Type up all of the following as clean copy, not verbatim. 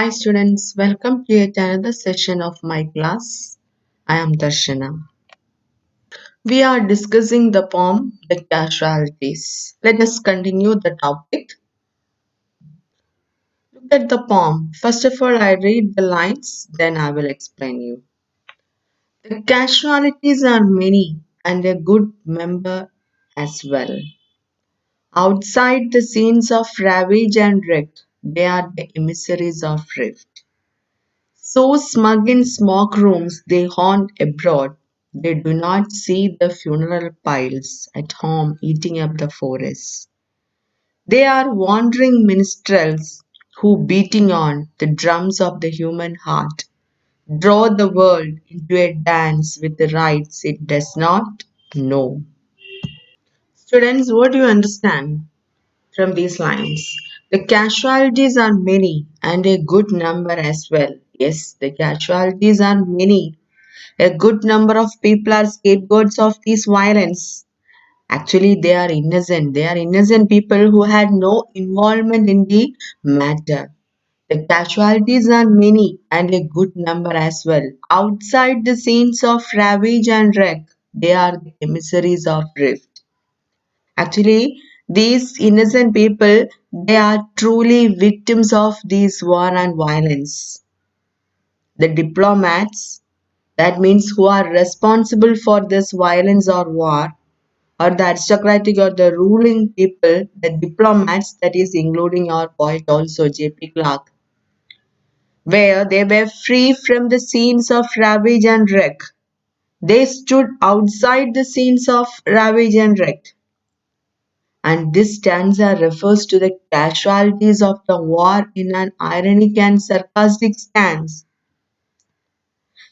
Hi students, welcome to yet another session of my class. I am Darshana. We are discussing the poem The Casualties. Let us continue the topic. Look at the poem. First of all, I read the lines, then I will explain you. The casualties are many and a good member as well. Outside the scenes of ravage and wreck, they are the emissaries of rift. So smug in smoke rooms they haunt abroad, they do not see the funeral piles at home eating up the forests. They are wandering minstrels who, beating on the drums of the human heart, draw the world into a dance with the rites it does not know. Students, what do you understand from these lines? The casualties are many and a good number as well. Yes, the casualties are many. A good number of people are scapegoats of this violence. Actually, they are innocent. They are innocent people who had no involvement in the matter. The casualties are many and a good number as well. Outside the scenes of ravage and wreck, they are the emissaries of rift. Actually, these innocent people, they are truly victims of this war and violence. The diplomats, that means who are responsible for this violence or war, or the aristocratic or the ruling people, the diplomats, that is including our poet also J.P. Clark, where they were free from the scenes of ravage and wreck. They stood outside the scenes of ravage and wreck. And this stanza refers to the casualties of the war in an ironic and sarcastic stance.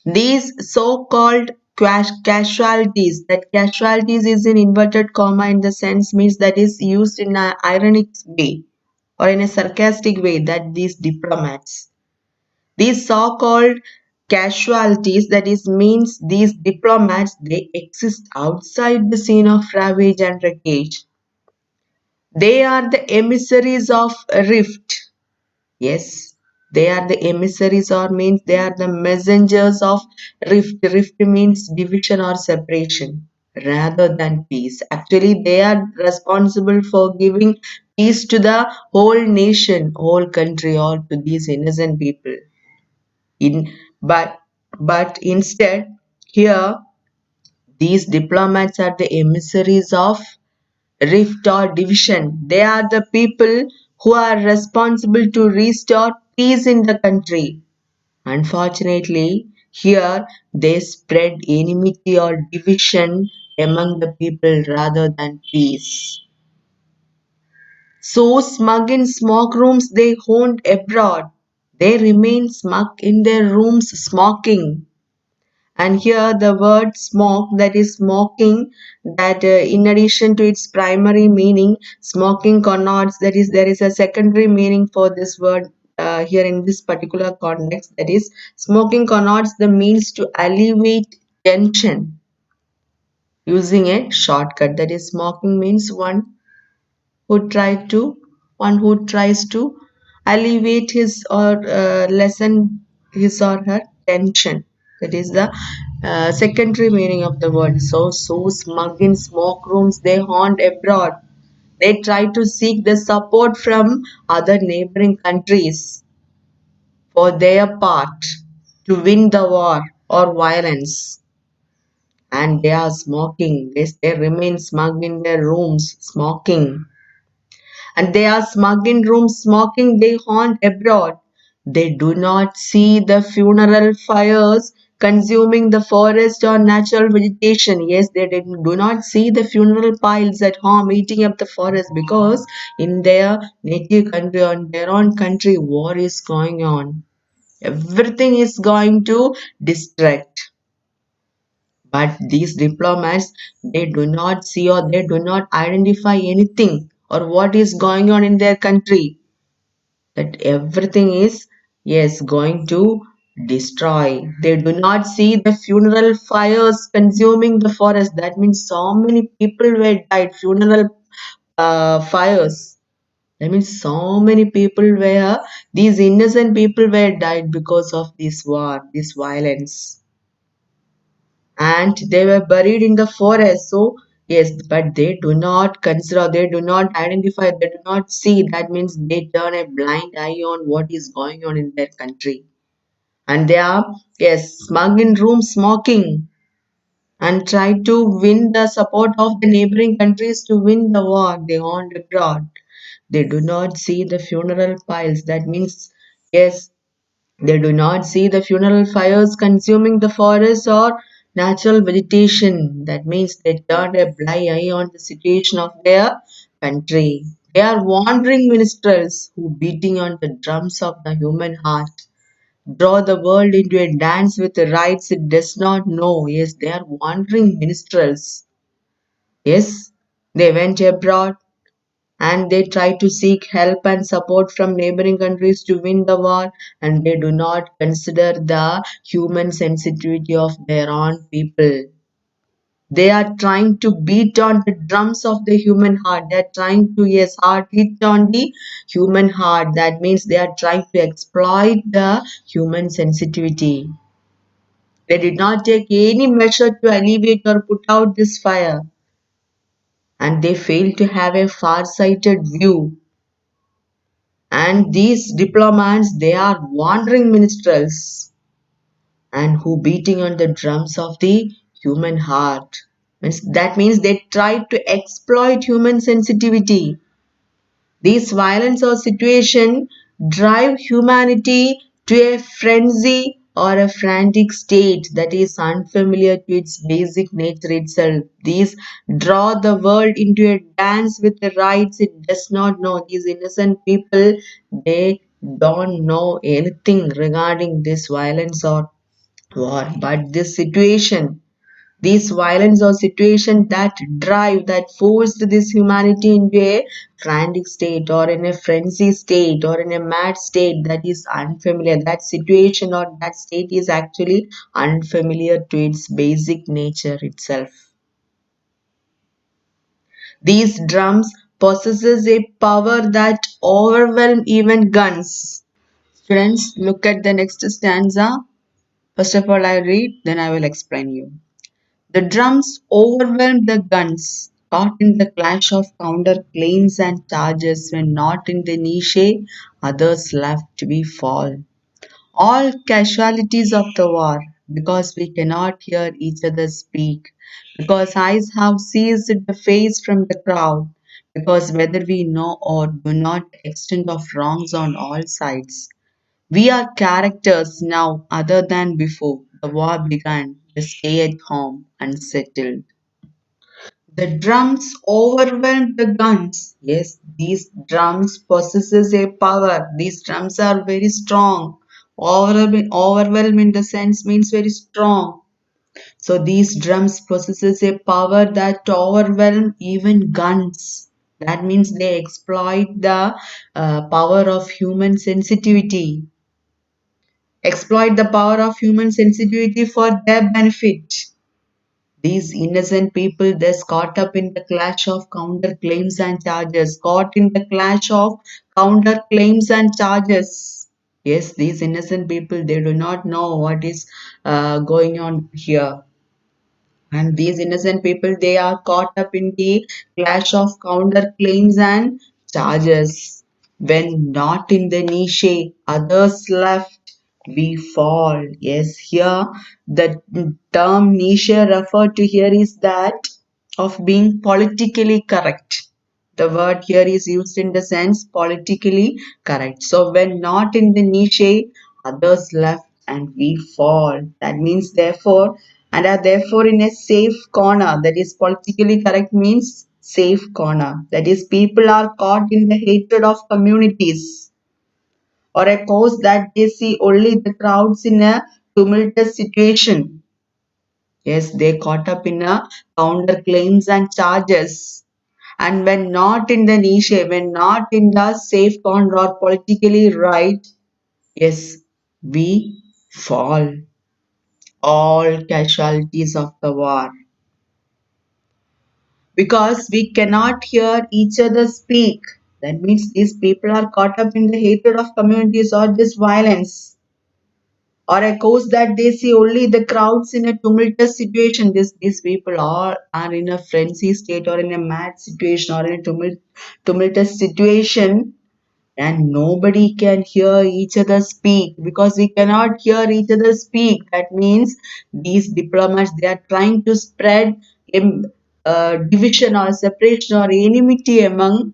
These so-called casualties, that casualties is in inverted comma in the sense means that is used in an ironic way or in a sarcastic way, that these diplomats. These so-called casualties, that is means these diplomats, they exist outside the scene of ravage and wreckage. They are the emissaries of rift. Yes, they are the emissaries or means they are the messengers of rift. Rift means division or separation rather than peace. Actually, they are responsible for giving peace to the whole nation, whole country, or to these innocent people. In but but instead, here these diplomats are the emissaries of rift or division. They are the people who are responsible to restore peace in the country. Unfortunately, here they spread enmity or division among the people rather than peace. So smug in smoke rooms they haunt abroad. They remain smug in their rooms smoking. And here the word smoke, that is smoking, that in addition to its primary meaning, smoking connotes, that is there is a secondary meaning for this word here in this particular context, that is smoking connotes the means to alleviate tension using a shortcut. That is smoking means who try to one who tries to alleviate his or lessen his or her tension. That is the secondary meaning of the word. So smug in smoke rooms they haunt abroad. They try to seek the support from other neighboring countries for their part to win the war or violence. And they are smoking. They remain smug in their rooms smoking, and they are smug in rooms smoking, they haunt abroad. They do not see the funeral fires consuming the forest or natural vegetation. Yes, do not see the funeral piles at home eating up the forest, because in their native country or in their own country, war is going on. Everything is going to distract. But these diplomats, they do not see or they do not identify anything or what is going on in their country. That everything is, yes, going to destroy. They do not see the funeral fires consuming the forest. That means so many people were died. Funeral fires. I mean, so many people were, these innocent people were died because of this war, this violence. And they were buried in the forest. So, yes, but they do not consider, they do not identify, they do not see. That means they turn a blind eye on what is going on in their country. And they are, yes, smug in rooms smoking and try to win the support of the neighboring countries to win the war. They want abroad. They do not see the funeral piles. That means, yes, they do not see the funeral fires consuming the forest or natural vegetation. That means they turn a blind eye on the situation of their country. They are wandering minstrels who beating on the drums of the human heart draw the world into a dance with the rites it does not know. Yes, they are wandering minstrels. Yes, they went abroad and they try to seek help and support from neighboring countries to win the war, and they do not consider the human sensitivity of their own people. They are trying to beat on the drums of the human heart. They are trying to, yes, hard hit on the human heart. That means they are trying to exploit the human sensitivity. They did not take any measure to alleviate or put out this fire, and they failed to have a far-sighted view. And these diplomats, they are wandering minstrels and who beating on the drums of the human heart. That means they try to exploit human sensitivity. These violence or situation drive humanity to a frenzy or a frantic state that is unfamiliar to its basic nature itself. These draw the world into a dance with the rites it does not know. These innocent people, they don't know anything regarding this violence or war, but this situation, these violence or situation that drive, that forced this humanity into a frantic state or in a frenzy state or in a mad state that is unfamiliar. That situation or that state is actually unfamiliar to its basic nature itself. These drums possesses a power that overwhelm even guns. Students, look at the next stanza. First of all, I read, then I will explain you. The drums overwhelmed the guns, caught in the clash of counter-claims and charges when not in the niche, others left to be fall. All casualties of the war, because we cannot hear each other speak, because eyes have seized the face from the crowd, because whether we know or do not the extent of wrongs on all sides. We are characters now other than before the war began. We stay at home unsettled. The drums overwhelmed the guns. Yes, these drums possesses a power. These drums are very strong. Overwhelm in the sense means very strong. So these drums possesses a power that overwhelm even guns. That means they exploit the power of human sensitivity. Exploit the power of human sensitivity for their benefit. These innocent people thus caught up in the clash of counterclaims and charges, caught in the clash of counterclaims and charges. Yes, these innocent people, they do not know what is going on here. And these innocent people, they are caught up in the clash of counterclaims and charges. When not in the niche, others left, we fall. Yes, here the term niche referred to here is that of being politically correct. The word here is used in the sense politically correct. So when not in the niche, others left and we fall. That means therefore and are therefore in a safe corner. That is politically correct means safe corner. That is people are caught in the hatred of communities or a cause that they see only the crowds in a tumultuous situation. Yes, they caught up in a counterclaims and charges. And when not in the niche, when not in the safe corner or politically right, yes, we fall. All casualties of the war. Because we cannot hear each other speak. That means these people are caught up in the hatred of communities or this violence, or a cause that they see only the crowds in a tumultuous situation. These people all are in a frenzy state or in a mad situation or in a tumultuous situation, and nobody can hear each other speak because we cannot hear each other speak. That means these diplomats, they are trying to spread division or separation or enmity among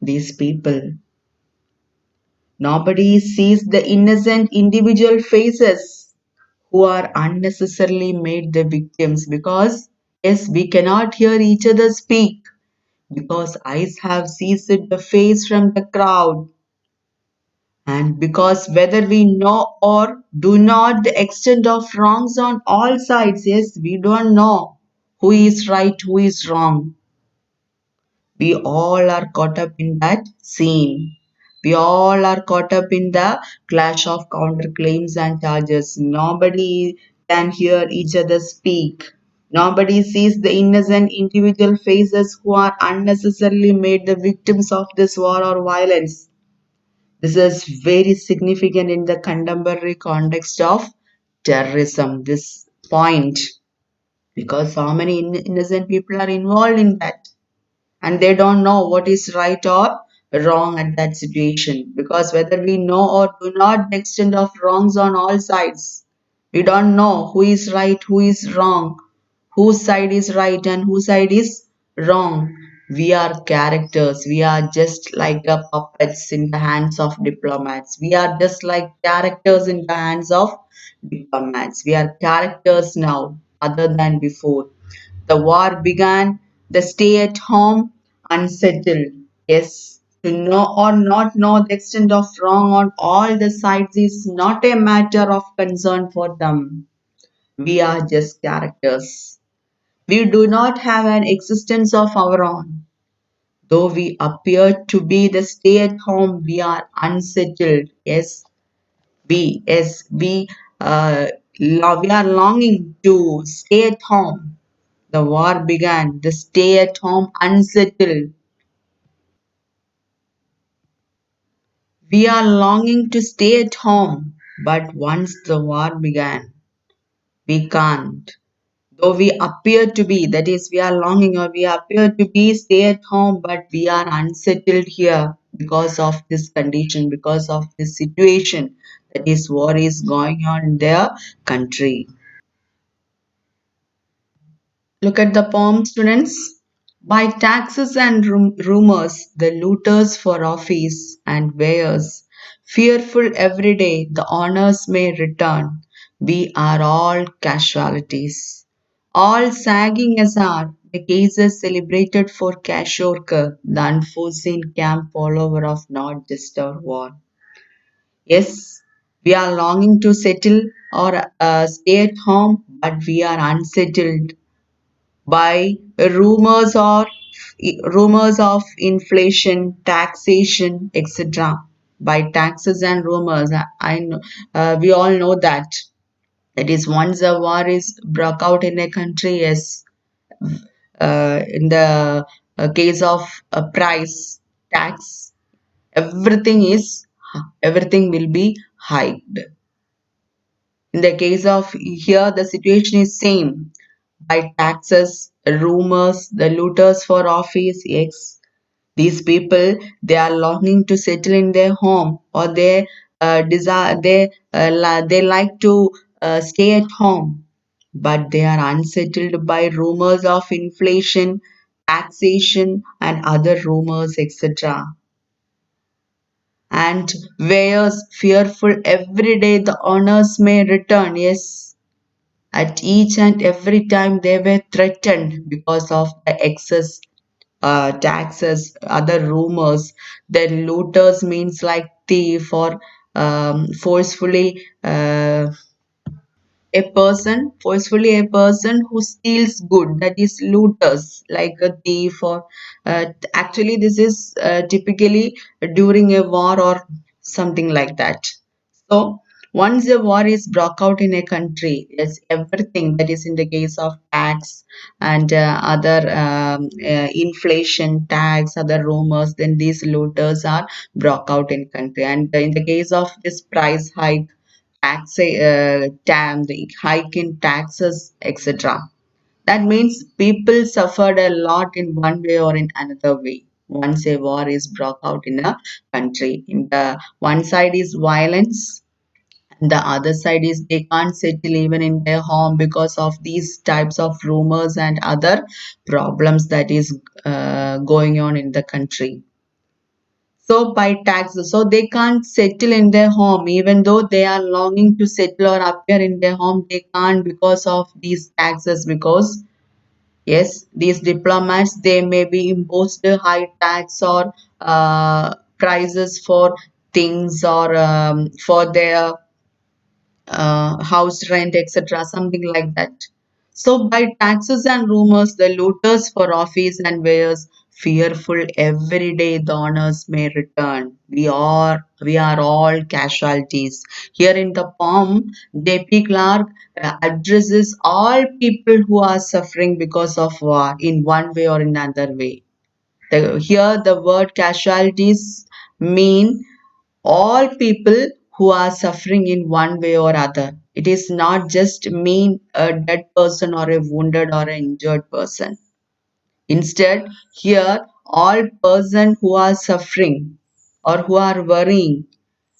these people. Nobody sees the innocent individual faces who are unnecessarily made the victims, because yes, we cannot hear each other speak because eyes have seized the face from the crowd, and because whether we know or do not the extent of wrongs on all sides, yes, we don't know who is right, who is wrong. We all are caught up in that scene. We all are caught up in the clash of counterclaims and charges. Nobody can hear each other speak. Nobody sees the innocent individual faces who are unnecessarily made the victims of this war or violence. This is very significant in the contemporary context of terrorism, this point, because so many innocent people are involved in that, and they don't know what is right or wrong at that situation, because whether we know or do not the extent of wrongs on all sides, we don't know who is right, who is wrong, whose side is right and whose side is wrong. We are characters. We are just like the puppets in the hands of diplomats. We are just like characters in the hands of diplomats. We are characters now, other than before. The war began, the stay at home, unsettled. Yes, to know or not know the extent of wrong on all the sides is not a matter of concern for them. We are just characters. We do not have an existence of our own. Though we appear to be the stay at home, we are unsettled. Yes, we are longing to stay at home. The war began, the stay at home unsettled. We are longing to stay at home, but once the war began, we can't. Though we appear to be, that is, we are longing or we appear to be stay at home, but we are unsettled here because of this condition, because of this situation, that is, war is going on in their country. Look at the poem, students. By taxes and rumors, the looters for office and weighers, fearful every day the honors may return. We are all casualties. All sagging as are the cases celebrated for Kashorka, the unforeseen camp follower of not just our war. Yes, we are longing to settle or stay at home, but we are unsettled by rumors of inflation, taxation, etc. By taxes and rumors, I know, we all know that. That is, once a war is broke out in a country, yes, in the case of a price tax, everything will be hiked. In the case of here, the situation is same. By taxes, rumors, the looters for office, yes. These people, they are longing to settle in their home, or they desire they like to stay at home, but they are unsettled by rumors of inflation, taxation, and other rumors, etc. And whereas fearful every day the honors may return, yes, at each and every time they were threatened because of the excess taxes, other rumors. Then looters means like thief or forcefully a person who steals good. That is looters, like a thief or actually this is typically during a war or something like that. So Once a war is broke out in a country, yes, everything that is in the case of tax and other inflation tax, other rumors, then these looters are broke out in country. And in the case of this price hike, the hike in taxes, etc. That means people suffered a lot in one way or in another way. Once a war is broke out in a country, in the one side is violence, the other side is they can't settle even in their home because of these types of rumors and other problems that is going on in the country. So by taxes, so they can't settle in their home even though they are longing to settle or appear in their home, they can't because of these taxes. Because yes, these diplomats, they may be imposed a high tax or prices for things or for their house rent, etc., something like that. So, by taxes and rumors, the looters for office and wares, fearful every day the honors may return. We are all casualties. Here in the poem, J.P. Clark addresses all people who are suffering because of war in one way or another way. Here, the word casualties mean all people who are suffering in one way or other. It is not just mean a dead person or a wounded or an injured person. Instead, here all person who are suffering or who are worrying,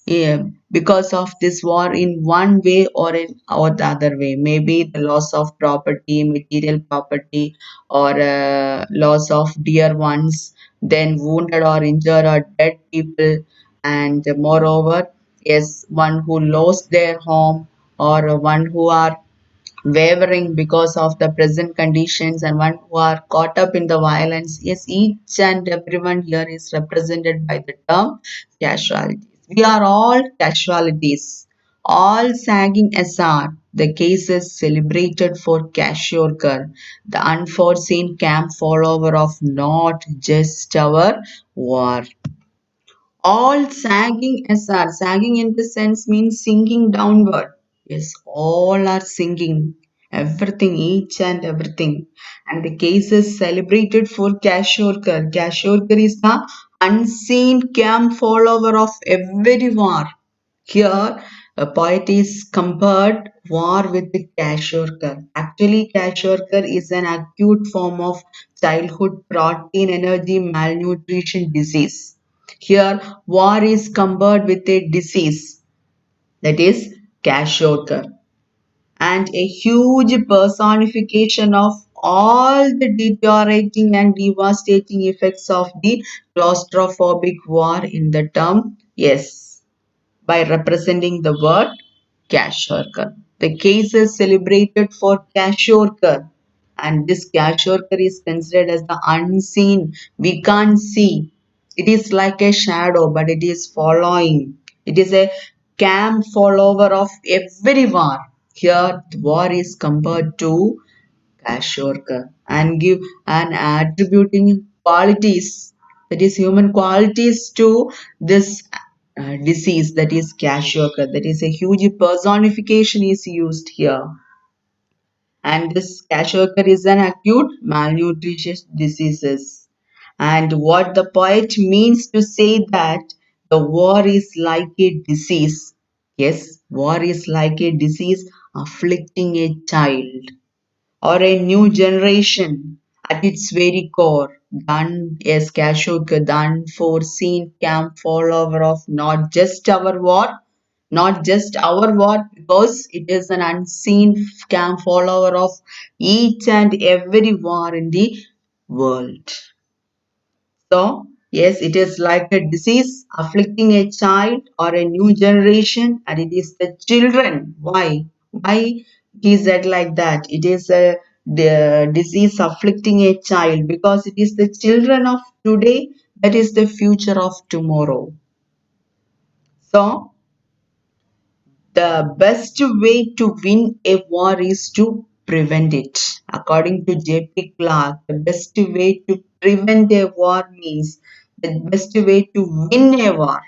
yeah, because of this war in one way or the other way, maybe the loss of property, material property, or loss of dear ones, then wounded or injured or dead people, and moreover, yes, one who lost their home or one who are wavering because of the present conditions and one who are caught up in the violence. Yes, each and everyone here is represented by the term casualties. We are all casualties, all sagging SR. The cases celebrated for Kashiorkar, the unforeseen camp follower of not just our war. All sagging SR, sagging in the sense means sinking downward. Yes, all are sinking. Everything, each and everything. And the case is celebrated for Kashorkar. Kashorkar is the unseen camp follower of every war. Here, a poet is compared war with the Kashorkar. Actually, Kashorkar is an acute form of childhood protein energy malnutrition disease. Here, war is compared with a disease, that is Kashorkar, and a huge personification of all the deteriorating and devastating effects of the claustrophobic war in the term, yes, by representing the word Kashorkar. The case is celebrated for Kashorkar, and this Kashorkar is considered as the unseen. We can't see. It is like a shadow, but it is following. It is a camp follower of every war. Here, the war is compared to Kashorkar and give and attributing qualities, that is human qualities, to this disease, that is Kashorkar. That is a huge personification is used here. And this Kashorkar is an acute malnutrition diseases. And what the poet means to say that the war is like a disease. Yes, war is like a disease afflicting a child or a new generation at its very core. Done is Kashuk, the unforeseen camp follower of not just our war, because it is an unseen camp follower of each and every war in the world. So, yes, it is like a disease afflicting a child or a new generation, and it is the children. Why? Why he said like that? It is a the disease afflicting a child because it is the children of today that is the future of tomorrow. So, the best way to win a war is to prevent it. According to J.P. Clark, the best way to prevent a war means the best way to win a war.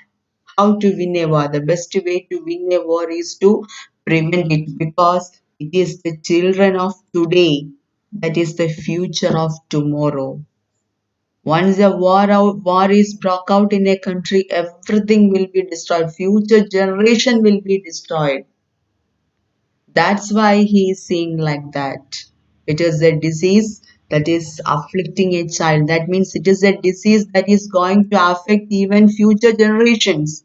how to win a war. The best way to win a war is to prevent it because it is the children of today that is the future of tomorrow. Once a war is broke out in a country, everything will be destroyed. Future generation will be destroyed. That's why he is saying like that. It is a disease that is afflicting a child. That means it is a disease that is going to affect even future generations.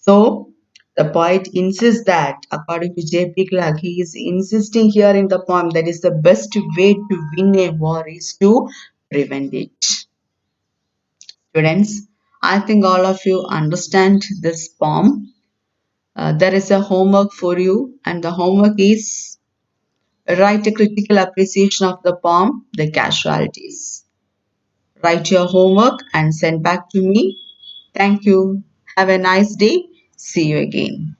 So the poet insists that, according to J.P. Clark, he is insisting here in the poem that is the best way to win a war is to prevent it. Students, I think all of you understand this poem. There is a homework for you, and the homework is write a critical appreciation of the poem, The Casualties. Write your homework and send back to me. Thank you. Have a nice day. See you again.